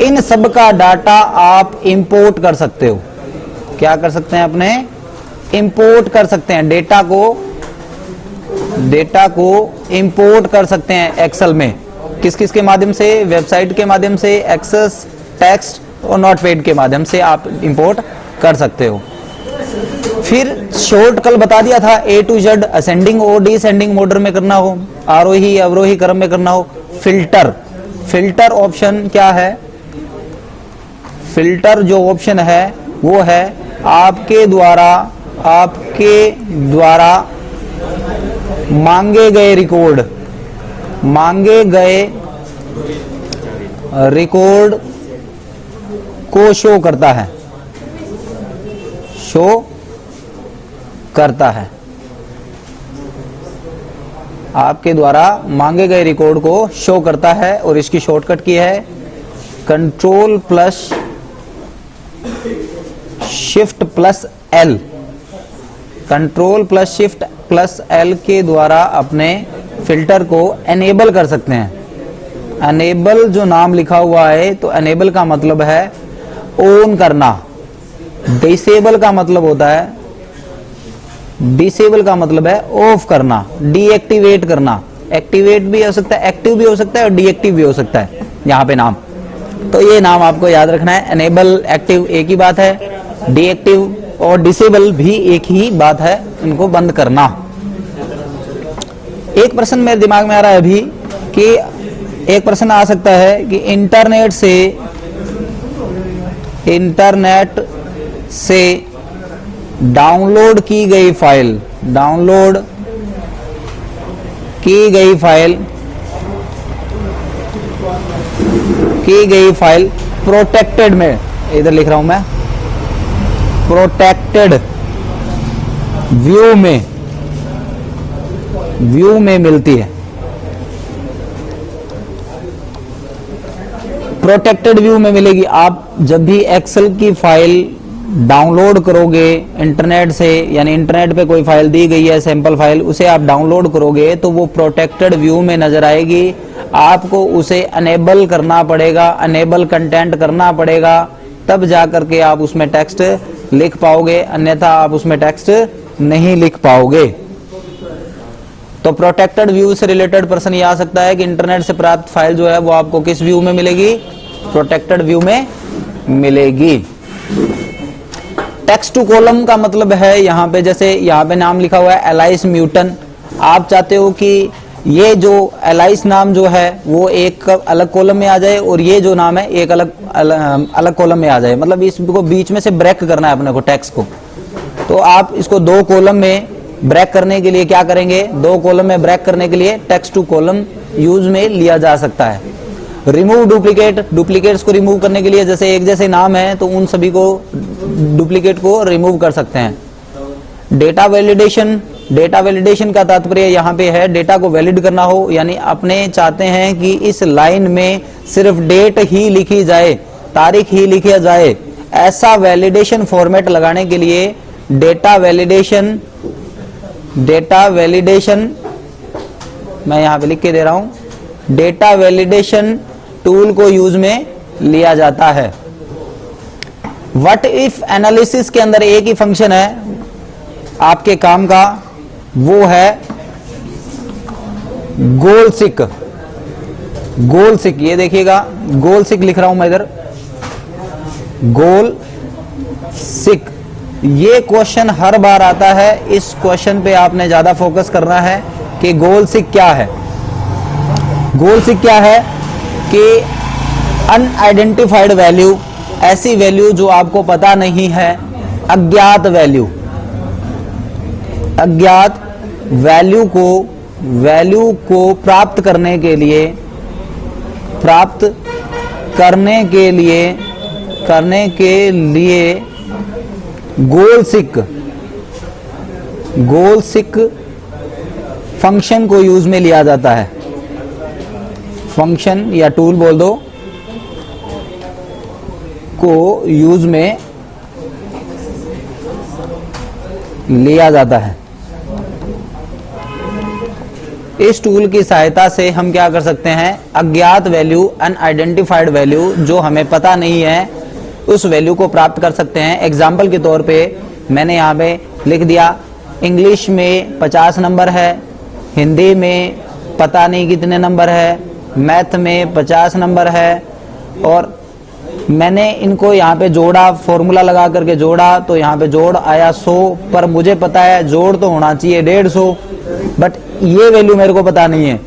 इन सब का डाटा आप इंपोर्ट कर सकते हो। क्या कर सकते हैं, अपने इंपोर्ट कर सकते हैं, डेटा को इंपोर्ट कर सकते हैं एक्सेल में। किस किस के माध्यम से, वेबसाइट के माध्यम से, एक्सेस, टेक्स्ट और नोटपैड के माध्यम से आप इंपोर्ट कर सकते हो। फिर शॉर्ट कल बता दिया था, A to Z असेंडिंग और डिसेंडिंग ऑर्डर में करना हो, आरोही अवरोही क्रम में करना हो। फिल्टर, फिल्टर ऑप्शन क्या है, फिल्टर जो ऑप्शन है वो है आपके द्वारा मांगे गए रिकॉर्ड को शो करता है, शो करता है। आपके द्वारा मांगे गए रिकॉर्ड को शो करता है और इसकी शॉर्टकट की है control plus shift plus L. Control plus shift plus L के द्वारा अपने फिल्टर को एनेबल कर सकते हैं। एनेबल जो नाम लिखा हुआ है, तो एनेबल का मतलब है ऑन करना, डिसेबल का मतलब होता है, डिसेबल का मतलब है ऑफ करना, डीएक्टिवेट करना। एक्टिवेट भी हो सकता है, एक्टिव भी हो सकता है और डीएक्टिव भी हो सकता है यहाँ पे नाम। तो ये नाम आपको याद रखना है। एनेबल एक्टिव एक ही बात है, डीएक्टिव और डिसेबल भी एक ही बात है, इनको बंद करना। एक प्रश्न मेरे दिमाग में आ रहा है अभी कि एक प्रश्न आ सकता है कि इंटरनेट से डाउनलोड की गई फाइल, डाउनलोड की गई फाइल प्रोटेक्टेड में, इधर लिख रहा हूं मैं, प्रोटेक्टेड व्यू में मिलती है। प्रोटेक्टेड व्यू में मिलेगी। आप जब भी एक्सेल की फाइल डाउनलोड करोगे इंटरनेट से, यानी इंटरनेट पे कोई फाइल दी गई है सैंपल फाइल, उसे आप डाउनलोड करोगे तो वो प्रोटेक्टेड व्यू में नजर आएगी। आपको उसे अनेबल करना पड़ेगा, अनेबल कंटेंट करना पड़ेगा, तब जा करके आप उसमें टेक्स्ट लिख पाओगे, अन्यथा आप उसमें टेक्स्ट नहीं लिख पाओगे। तो प्रोटेक्टेड व्यू से रिलेटेड प्रश्न ये आ सकता है कि इंटरनेट से प्राप्त फाइल जो है वो आपको किस व्यू में मिलेगी? प्रोटेक्टेड व्यू में मिलेगी। टेक्स्ट टू कॉलम का मतलब है यहाँ पे, जैसे यहाँ पे नाम लिखा हुआ है एलाइस न्यूटन। आप चाहते हो कि ये जो एलाइस नाम जो है वो एक अलग कॉलम में आ जाए और ये जो नाम है एक अलग कॉलम में आ जाए, मतलब इसको बीच में से ब्रेक करना है अपने को टेक्स्ट को। तो आप इसको दो कॉलम में ब्रेक करने के लिए क्या करेंगे? दो कॉलम में ब्रेक करने के लिए टेक्स्ट टू कॉलम यूज में लिया जा सकता है। रिमूव डुप्लीकेट, डुप्लीकेट्स को रिमूव करने के लिए, जैसे एक जैसे नाम है तो उन सभी को डुप्लीकेट को रिमूव कर सकते हैं। डेटा वैलिडेशन, डेटा वैलिडेशन का तात्पर्य यहाँ पे है डेटा को वैलिड करना हो, यानी अपने चाहते हैं कि इस लाइन में सिर्फ डेट ही लिखी जाए, तारीख ही लिखी जाए, ऐसा वैलिडेशन फॉर्मेट लगाने के लिए डेटा वैलिडेशन मैं यहाँ पे लिख के दे रहा हूं, डेटा वैलिडेशन टूल को यूज में लिया जाता है। व्हाट इफ एनालिसिस के अंदर एक ही फंक्शन है आपके काम का, वो है गोल सिक। गोल सिक, ये देखिएगा गोल सिक लिख रहा हूं मैं इधर, गोल सिक। ये क्वेश्चन हर बार आता है, इस क्वेश्चन पे आपने ज्यादा फोकस करना है कि गोल सिक क्या है। गोल सिक क्या है कि अनआइडेंटिफाइड वैल्यू, ऐसी वैल्यू जो आपको पता नहीं है, अज्ञात वैल्यू, अज्ञात वैल्यू को प्राप्त करने के लिए गोल सिक फंक्शन को यूज में लिया जाता है। फंक्शन या टूल बोल दो, को यूज में लिया जाता है। इस टूल की सहायता से हम क्या कर सकते हैं? अज्ञात वैल्यू, अनआइडेंटिफाइड वैल्यू जो हमें पता नहीं है, उस वैल्यू को प्राप्त कर सकते हैं। एग्जाम्पल के तौर पे मैंने यहाँ पे लिख दिया इंग्लिश में 50 नंबर है, हिंदी में पता नहीं कितने नंबर है, मैथ में 50 नंबर है, और मैंने इनको यहाँ पे जोड़ा, फॉर्मूला लगा करके जोड़ा, तो यहाँ पे जोड़ आया 100, पर मुझे पता है जोड़ तो होना चाहिए 150, बट ये वैल्यू मेरे को पता नहीं है।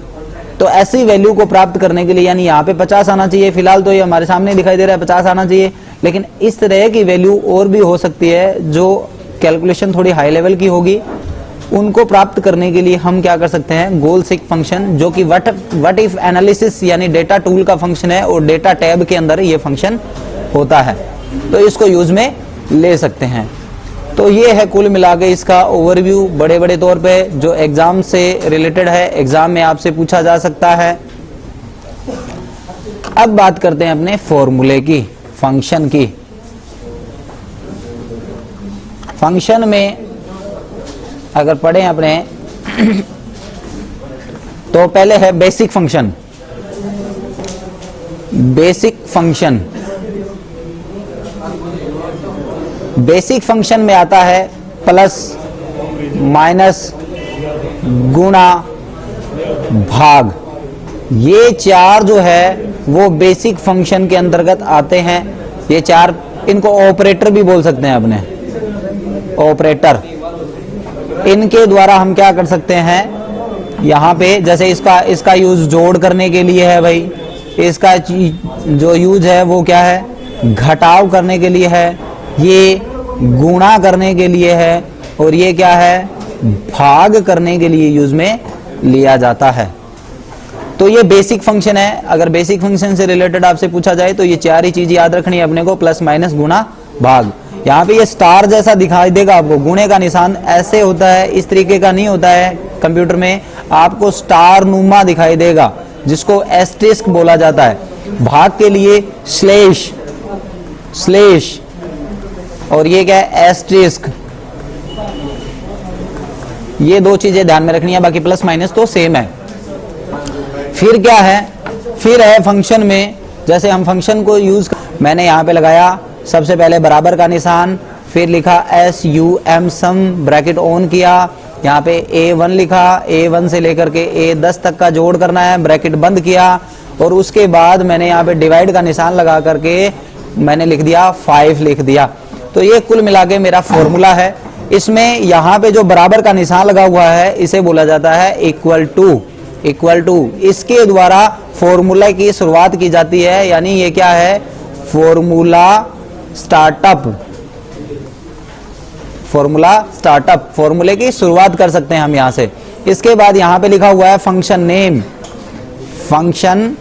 तो ऐसी वैल्यू को प्राप्त करने के लिए, यानी यहाँ पे 50 आना चाहिए, फिलहाल तो ये हमारे सामने दिखाई दे रहा है 50 आना चाहिए, लेकिन इस तरह की वैल्यू और भी हो सकती है जो कैलकुलेशन थोड़ी हाई लेवल की होगी, उनको प्राप्त करने के लिए हम क्या कर सकते हैं, गोल सीक फंक्शन, जो कि व्हाट इफ एनालिसिस यानी डेटा टूल का फंक्शन है और डेटा टैब के अंदर ये फंक्शन होता है, तो इसको यूज में ले सकते हैं। तो ये है कुल मिला के इसका ओवरव्यू बड़े बड़े तौर पे, जो एग्जाम से रिलेटेड है, एग्जाम में आपसे पूछा जा सकता है। अब बात करते हैं अपने फॉर्मूले की, फंक्शन की। फंक्शन में अगर पढ़ें अपने तो पहले है basic function. Basic function, basic function में आता है प्लस, माइनस, गुणा, भाग। ये चार जो है वो बेसिक फंक्शन के अंतर्गत आते हैं। ये चार, इनको ऑपरेटर भी बोल सकते हैं अपने, ऑपरेटर। इनके द्वारा हम क्या कर सकते हैं, यहाँ पे जैसे इसका यूज जोड़ करने के लिए है भाई, इसका जो यूज है वो क्या है, घटाव करने के लिए है, ये गुणा करने के लिए है, और ये क्या है, भाग करने के लिए यूज में लिया जाता है। तो ये बेसिक फंक्शन है। अगर बेसिक फंक्शन से रिलेटेड आपसे पूछा जाए तो ये चार ही चीज याद रखनी है अपने को, प्लस, माइनस, गुणा, भाग। यहाँ पे ये स्टार जैसा दिखाई देगा आपको, गुणे का निशान ऐसे होता है, इस तरीके का नहीं होता है। कंप्यूटर में आपको स्टार नुमा दिखाई देगा, जिसको एस्टेरिस्क बोला जाता है। भाग के लिए स्लेश, स्लेश, और ये क्या है, एस्टेरिस्क। ये दो चीजें ध्यान में रखनी है, बाकी प्लस माइनस तो सेम है। फिर क्या है, फिर है फंक्शन में, जैसे हम फंक्शन को यूज मैंने यहां पे लगाया सबसे पहले बराबर का निशान, फिर लिखा SUM सम, ब्रैकेट ऑन किया, यहाँ पे A1 लिखा, A1 से लेकर के A10 तक का जोड़ करना है, ब्रैकेट बंद किया, और उसके बाद मैंने यहाँ पे डिवाइड का निशान लगा करके मैंने लिख दिया 5 लिख दिया। तो ये कुल मिला के मेरा फॉर्मूला है। इसमें यहाँ पे जो बराबर का निशान लगा हुआ है इसे बोला जाता है इक्वल टू, इक्वल टू। इसके द्वारा फॉर्मूला की शुरुआत की जाती है, यानी ये क्या है, फॉर्मूला स्टार्टअप, फॉर्मूला स्टार्टअप, फॉर्मूले की शुरुआत कर सकते हैं हम यहां से। इसके बाद यहां पे लिखा हुआ है फंक्शन नेम, फंक्शन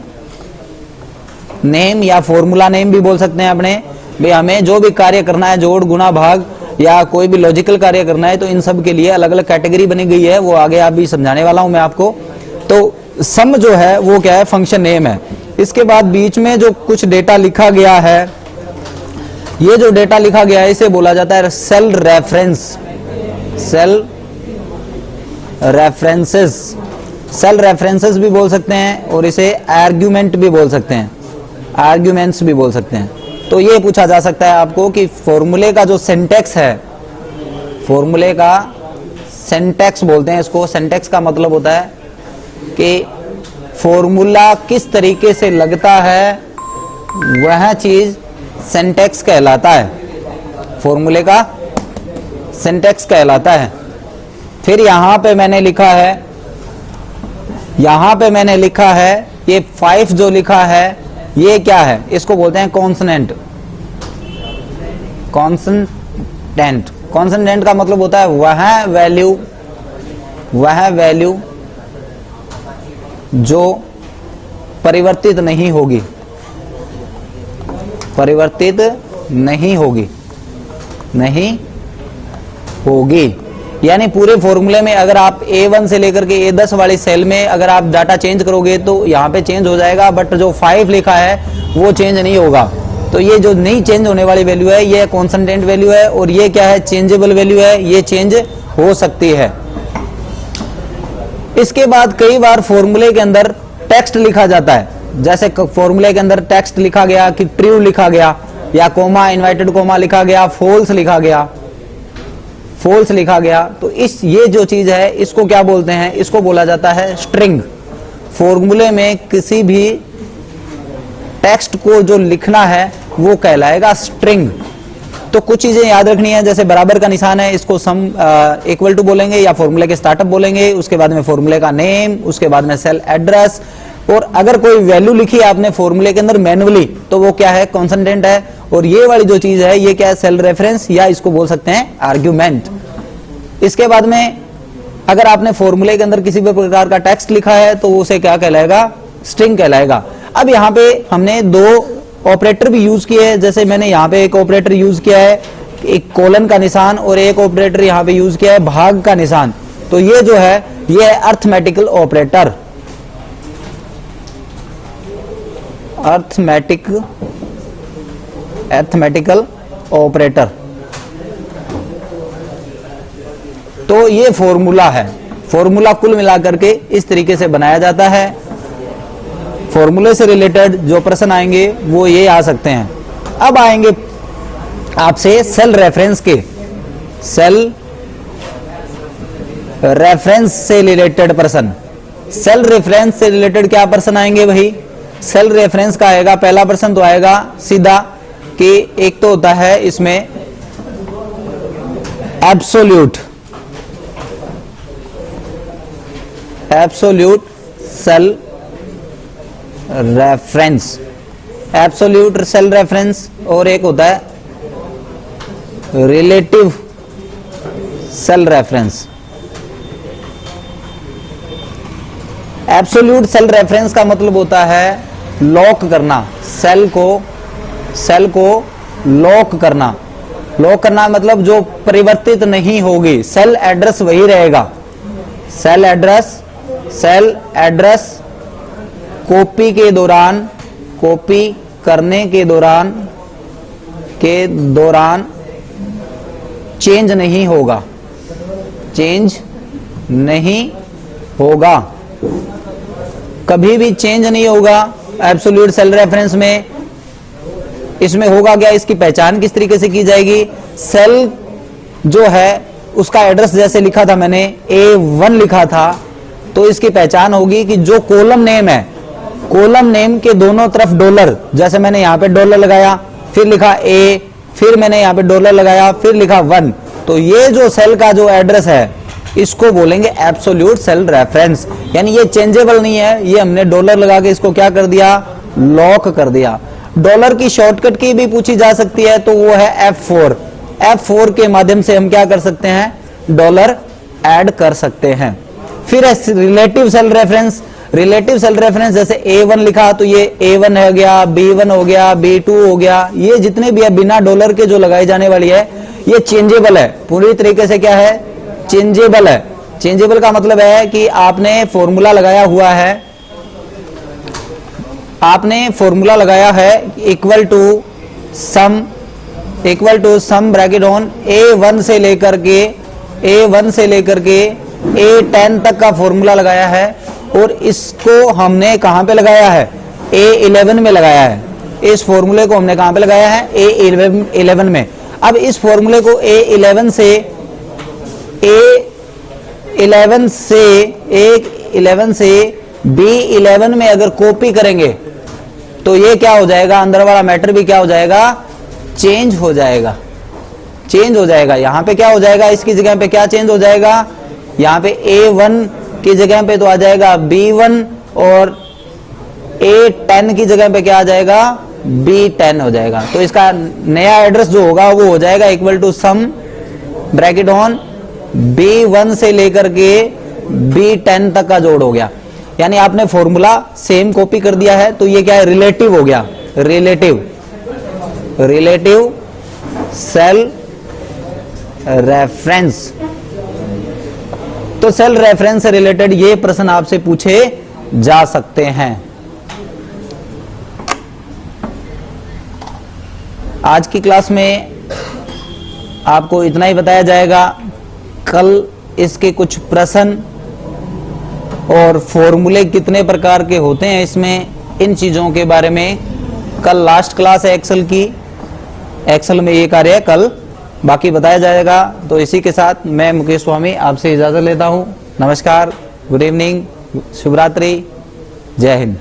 नेम या फॉर्मूला नेम भी बोल सकते हैं अपने। भाई हमें जो भी कार्य करना है, जोड़, गुणा, भाग या कोई भी लॉजिकल कार्य करना है, तो इन सब के लिए अलग अलग कैटेगरी बनी गई है, वो आगे आप भी समझाने वाला हूं मैं आपको। तो सम जो है वो क्या है, फंक्शन नेम है। इसके बाद बीच में जो कुछ डेटा लिखा गया है, ये जो डेटा लिखा गया है इसे बोला जाता है cell reference, cell references, cell references भी बोल सकते हैं, और इसे आर्ग्यूमेंट भी बोल सकते हैं, आर्ग्यूमेंट्स भी बोल सकते हैं। तो ये पूछा जा सकता है आपको कि फॉर्मूले का जो सिंटैक्स है, फॉर्मूले का सिंटैक्स बोलते हैं इसको। सिंटैक्स का मतलब होता है कि फॉर्मूला किस तरीके से लगता है, वह चीज सिंटैक्स कहलाता है, फॉर्मूले का सिंटैक्स कहलाता है। फिर यहां पे मैंने लिखा है, यहां पे मैंने लिखा है ये 5 जो लिखा है ये क्या है, इसको बोलते हैं कॉन्सोनेंट, कॉन्सोनेंट। कॉन्सोनेंट का मतलब होता है वह वैल्यू, वह वैल्यू जो परिवर्तित नहीं होगी, परिवर्तित नहीं होगी, नहीं होगी। यानी पूरे फॉर्मूले में अगर आप A1 से लेकर के A10 वाली सेल में अगर आप डाटा चेंज करोगे तो यहाँ पे चेंज हो जाएगा, बट जो 5 लिखा है वो चेंज नहीं होगा। तो ये जो नहीं चेंज होने वाली वैल्यू है ये कॉन्स्टेंट वैल्यू है, और ये क्या है, चेंजेबल वैल्यू है, ये चेंज हो सकती है। इसके बाद कई बार फॉर्मूले के अंदर टेक्स्ट लिखा जाता है, जैसे फॉर्मूले के अंदर टेक्स्ट लिखा गया कि ट्रू लिखा गया, या कोमा, इन्वर्टेड कोमा लिखा गया, फॉल्स लिखा गया, फॉल्स लिखा गया। तो ये जो चीज है इसको क्या बोलते हैं, इसको बोला जाता है स्ट्रिंग। फॉर्मूले में किसी भी टेक्स्ट को जो लिखना है वो कहलाएगा स्ट्रिंग। तो कुछ चीजें याद रखनी है, जैसे बराबर का निशान है इसको सम इक्वल टू बोलेंगे या फॉर्मूले के स्टार्टअप बोलेंगे, उसके बाद में फॉर्मूले का नेम, उसके बाद में सेल एड्रेस, और अगर कोई वैल्यू लिखी है आपने फॉर्मूले के अंदर मैन्युअली तो वो क्या है, कॉन्स्टेंट है, और ये वाली जो चीज है ये क्या है, सेल रेफरेंस, या इसको बोल सकते हैं आर्ग्यूमेंट। इसके बाद में अगर आपने फॉर्मूले के अंदर किसी भी प्रकार का टेक्स्ट लिखा है तो उसे क्या कहलाएगा, स्ट्रिंग कहलाएगा। अब यहाँ पे हमने दो ऑपरेटर भी यूज किए हैं, जैसे मैंने यहाँ पे एक ऑपरेटर यूज किया है, एक कोलन का निशान, और एक ऑपरेटर यहाँ पे यूज किया है भाग का निशान। तो ये जो है ये है अर्थमेटिकल ऑपरेटर, अर्थमेटिकल ऑपरेटर। तो ये फॉर्मूला है, फॉर्मूला कुल मिलाकर के इस तरीके से बनाया जाता है। फॉर्मूले से रिलेटेड जो प्रश्न आएंगे वो ये आ सकते हैं। अब आएंगे आपसे सेल रेफरेंस के, सेल रेफरेंस से रिलेटेड प्रश्न। सेल रेफरेंस से रिलेटेड क्या प्रश्न आएंगे भाई? सेल रेफरेंस का आएगा, पहला प्रश्न तो आएगा सीधा कि एक तो होता है इसमें absolute cell reference, absolute cell reference, और एक होता है relative cell reference. Absolute cell reference का मतलब होता है लॉक करना, सेल को लॉक करना। लॉक करना मतलब जो परिवर्तित नहीं होगी, सेल एड्रेस वही रहेगा। सेल एड्रेस कॉपी करने के दौरान चेंज नहीं होगा, कभी भी चेंज नहीं होगा एब्सोल्यूट सेल रेफरेंस में। इसमें होगा क्या, इसकी पहचान किस तरीके से की जाएगी? सेल जो है उसका एड्रेस जैसे लिखा था मैंने A1 लिखा था, तो इसकी पहचान होगी कि जो कॉलम नेम है, कॉलम नेम के दोनों तरफ डॉलर, जैसे मैंने यहां पे डॉलर लगाया, फिर लिखा A, फिर मैंने यहां पे डॉलर लगाया, फिर लिखा 1, तो ये जो सेल का जो एड्रेस है इसको बोलेंगे एब्सोल्यूट सेल रेफरेंस। यानी ये चेंजेबल नहीं है, ये हमने डॉलर लगा के इसको क्या कर दिया, लॉक कर दिया। डॉलर की शॉर्टकट की भी पूछी जा सकती है, तो वो है F4। F4 के माध्यम से हम क्या कर सकते हैं, डॉलर ऐड कर सकते हैं। फिर है relative cell reference. Relative cell reference जैसे A1 लिखा तो ये A1 हो गया, B1 हो गया, B2 हो गया, ये जितने भी है बिना डॉलर के जो लगाई जाने वाली है ये चेंजेबल है, पूरी तरीके से क्या है, चेंजेबल है। चेंजेबल का मतलब है कि आपने फॉर्मूला लगाया हुआ है, equal to sum bracket on A1 से लेकर के A10 तक का फॉर्मूला लगाया है, और इसको हमने कहां पे लगाया है, A11 में लगाया है। इस फॉर्मूले को हमने कहां पे लगाया है, A11 में। अब इस फॉर्मूले को A11 से B11 में अगर कॉपी करेंगे तो ये क्या हो जाएगा, अंदर वाला मैटर भी क्या हो जाएगा, चेंज हो जाएगा। यहां पे क्या हो जाएगा, इसकी जगह पे क्या चेंज हो जाएगा, यहां पे A1 की जगह पे तो आ जाएगा B1, और A10 की जगह पे क्या आ जाएगा, B10 हो जाएगा। तो इसका नया एड्रेस जो होगा वो हो जाएगा equal to sum bracket on B1 से लेकर के B10 तक का जोड़ हो गया। यानी आपने फॉर्मूला सेम कॉपी कर दिया है, तो ये क्या है, रिलेटिव हो गया, रिलेटिव सेल रेफरेंस। तो सेल रेफरेंस से रिलेटेड ये प्रश्न आपसे पूछे जा सकते हैं। आज की क्लास में आपको इतना ही बताया जाएगा। कल इसके कुछ प्रश्न और फॉर्मूले कितने प्रकार के होते हैं इसमें, इन चीजों के बारे में कल लास्ट क्लास है एक्सेल की। एक्सेल में ये कार्य है कल बाकी बताया जाएगा। तो इसी के साथ मैं मुकेश स्वामी आपसे इजाजत लेता हूं। नमस्कार, गुड इवनिंग, शुभ रात्रि, जय हिंद।